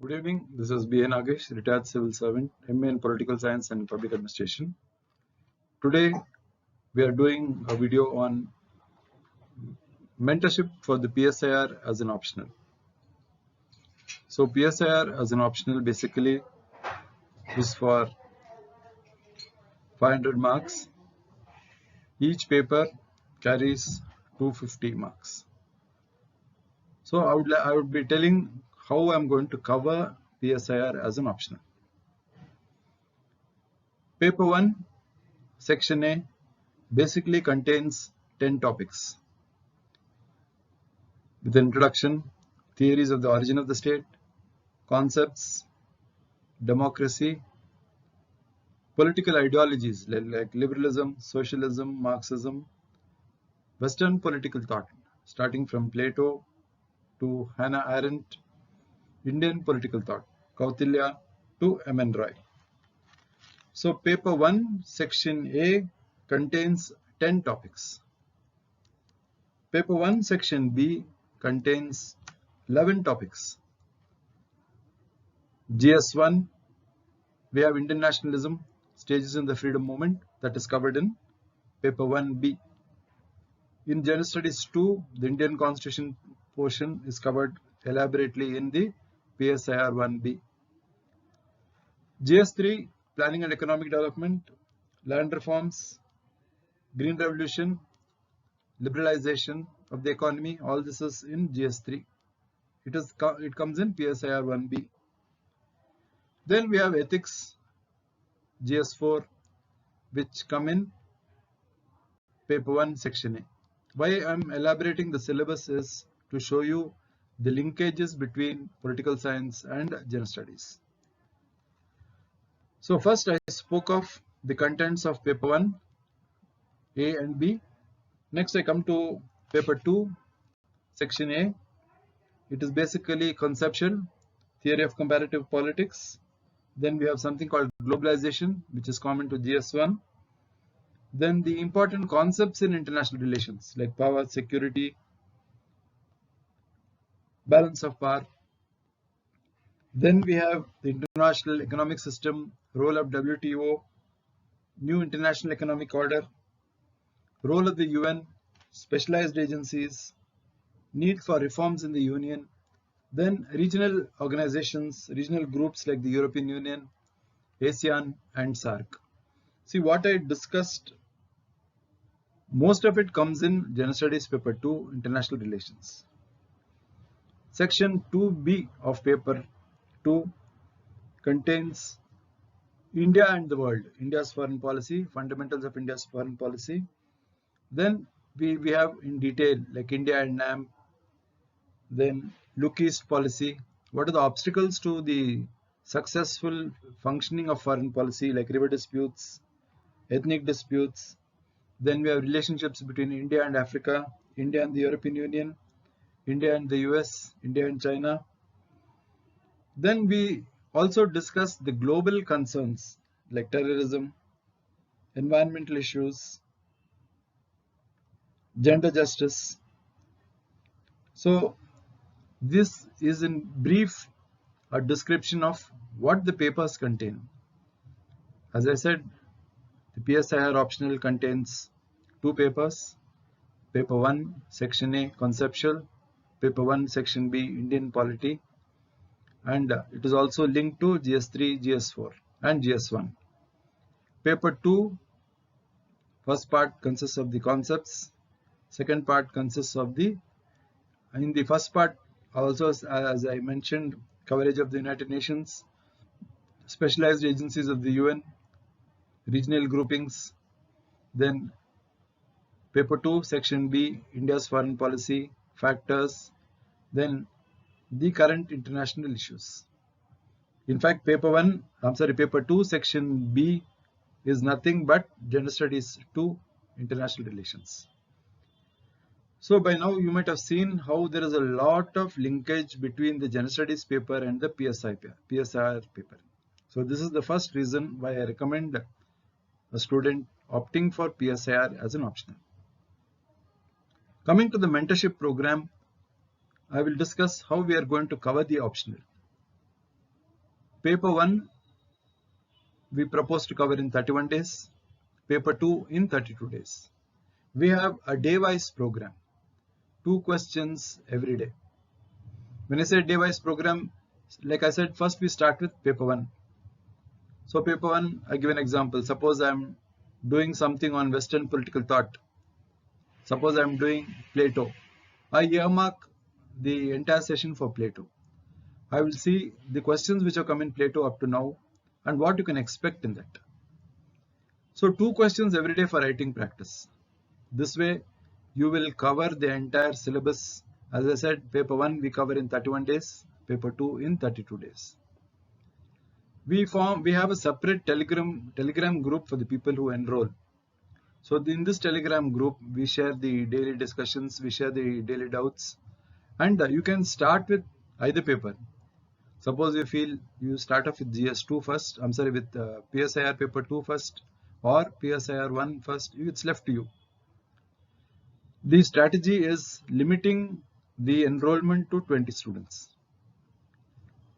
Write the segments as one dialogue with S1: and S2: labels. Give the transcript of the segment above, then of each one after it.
S1: Good evening. This is B. N. Nagesh, retired civil servant, MA in Political Science and Public Administration. Today, we are doing a video on mentorship for the PSIR as an optional. So, PSIR as an optional basically is for 500 marks. Each paper carries 250 marks. So, I would be telling how I'm going to cover PSIR as an optional. Paper 1, Section A, basically contains 10 topics. With introduction, theories of the origin of the state, concepts, democracy, political ideologies like liberalism, socialism, Marxism, Western political thought, starting from Plato to Hannah Arendt, Indian political thought, Kautilya to M.N. Roy. So, paper 1, section A contains 10 topics. Paper 1, section B contains 11 topics. GS1, we have Indian nationalism, stages in the freedom movement, that is covered in paper 1B. In General Studies 2, the Indian Constitution portion is covered elaborately in the PSIR 1B. GS3, planning and economic development, land reforms, green revolution, liberalization of the economy, all this is in GS3. It comes in PSIR 1B. Then we have ethics, GS4, which come in paper 1, section A. Why I am elaborating the syllabus is to show you the linkages between political science and general studies. So first I spoke of the contents of paper 1, A and B. Next I come to paper 2, section A. It is basically conceptual, theory of comparative politics. Then we have something called globalization, which is common to GS1. Then the important concepts in international relations like power, security, balance of power. Then we have the international economic system, role of WTO, new international economic order, role of the UN, specialized agencies, need for reforms in the Union, then regional organizations, regional groups like the European Union, ASEAN and SAARC. See, what I discussed, most of it comes in General Studies paper 2, international relations. Section 2B of paper 2 contains India and the world, India's foreign policy, fundamentals of India's foreign policy. Then we have in detail like India and NAM, then look east policy, what are the obstacles to the successful functioning of foreign policy like river disputes, ethnic disputes. Then we have relationships between India and Africa, India and the European Union, India and the US, India and China. Then we also discuss the global concerns like terrorism, environmental issues, gender justice. So this is in brief a description of what the papers contain. As I said, the PSIR optional contains 2 papers. Paper 1, section A, conceptual. Paper 1, section B, Indian polity. And it is also linked to GS3, GS4 and GS1. Paper 2, first part consists of the concepts. Second part consists of in the first part also, as I mentioned, coverage of the United Nations, specialized agencies of the UN, regional groupings. Then paper 2, section B, India's foreign policy, factors, then the current international issues. In fact, paper 2, section B is nothing but General Studies 2, international relations. So by now you might have seen how there is a lot of linkage between the General Studies paper and the PSIR paper. So this is the first reason why I recommend a student opting for PSIR as an optional. Coming to the mentorship program, I will discuss how we are going to cover the optional. Paper 1 we propose to cover in 31 days, paper 2 in 32 days. We have a day-wise program, 2 questions every day. When I say day-wise program, like I said, first we start with paper 1. So paper 1, I give an example. Suppose I'm doing something on Western political thought. Suppose I'm doing Plato. I earmark the entire session for Plato. I will see the questions which have come in Plato up to now and what you can expect in that. So 2 questions every day for writing practice. This way you will cover the entire syllabus. As I said, paper 1 we cover in 31 days, paper 2 in 32 days. We have a separate telegram group for the people who enroll. So in this telegram group we share the daily discussions, we share the daily doubts, and you can start with either paper. Suppose you feel you start off with GS2 first, with PSIR paper 2 first or PSIR 1 first, it's left to you. The strategy is limiting the enrollment to 20 students.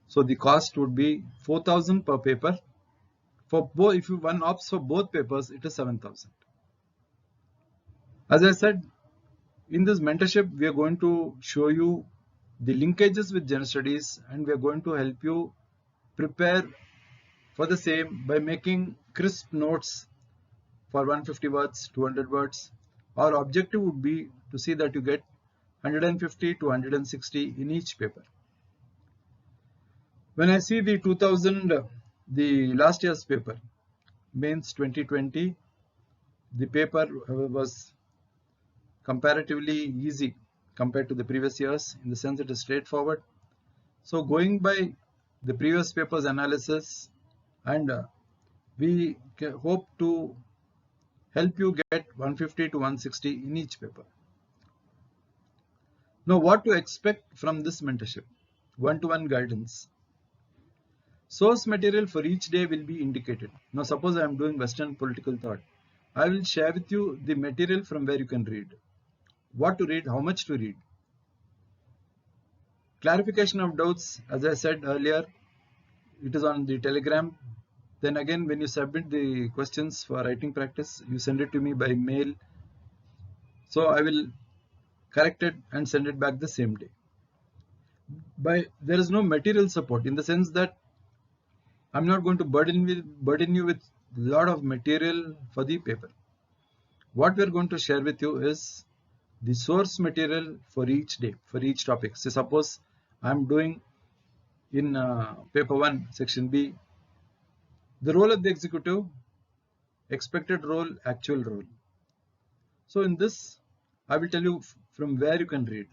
S1: So the cost would be 4,000 per paper. For both, if one opts for both papers, it is 7,000. As I said, in this mentorship, we are going to show you the linkages with general studies, and we are going to help you prepare for the same by making crisp notes for 150 words, 200 words. Our objective would be to see that you get 150 to 160 in each paper. When I see the last year's paper, mains 2020, the paper was comparatively easy compared to the previous years in the sense it is straightforward. So going by the previous paper's analysis, and we hope to help you get 150 to 160 in each paper. Now what to expect from this mentorship? One-to-one guidance. Source material for each day will be indicated. Now suppose I am doing Western political thought. I will share with you the material from where you can read. What to read, how much to read. Clarification of doubts, as I said earlier, it is on the Telegram. Then again, when you submit the questions for writing practice, you send it to me by mail. So I will correct it and send it back the same day. There is no material support in the sense that I'm not going to burden you with a lot of material for the paper. What we're going to share with you is the source material for each day, for each topic. So suppose I'm doing in paper 1, section B, the role of the executive, expected role, actual role. So in this, I will tell you from where you can read.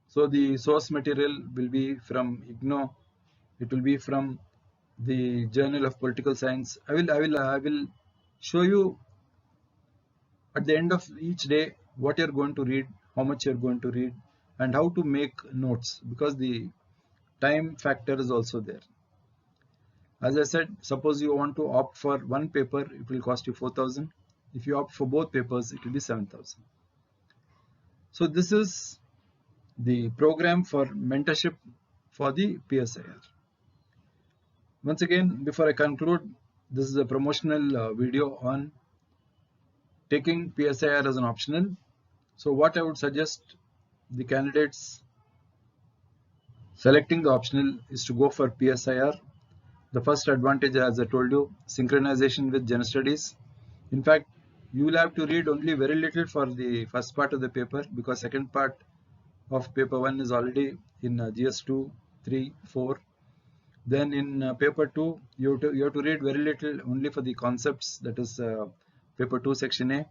S1: So the source material will be from IGNOU. It will be from the Journal of Political Science. I will show you at the end of each day what you're going to read, how much you're going to read, and how to make notes, because the time factor is also there. As I said, suppose you want to opt for one paper, it will cost you 4,000. If you opt for both papers, it will be 7,000. So this is the program for mentorship for the PSIR. Once again, before I conclude, this is a promotional video on taking PSIR as an optional. So what I would suggest the candidates selecting the optional is to go for PSIR. The first advantage, as I told you, synchronization with general studies. In fact, you will have to read only very little for the first part of the paper, because second part of paper 1 is already in GS2, 3, 4. Then in paper 2, you have to read very little only for the concepts, that is paper 2 section A.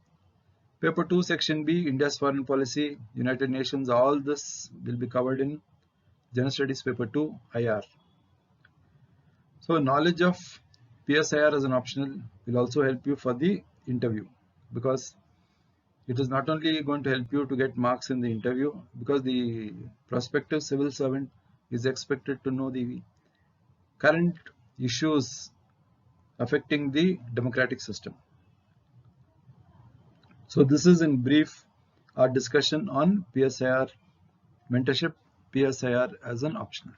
S1: Paper 2 section B, India's foreign policy, United Nations, all this will be covered in General Studies paper 2 IR. So knowledge of PSIR as an optional will also help you for the interview, because it is not only going to help you to get marks in the interview, because the prospective civil servant is expected to know the current issues affecting the democratic system. So this is in brief our discussion on PSIR mentorship, PSIR as an optional.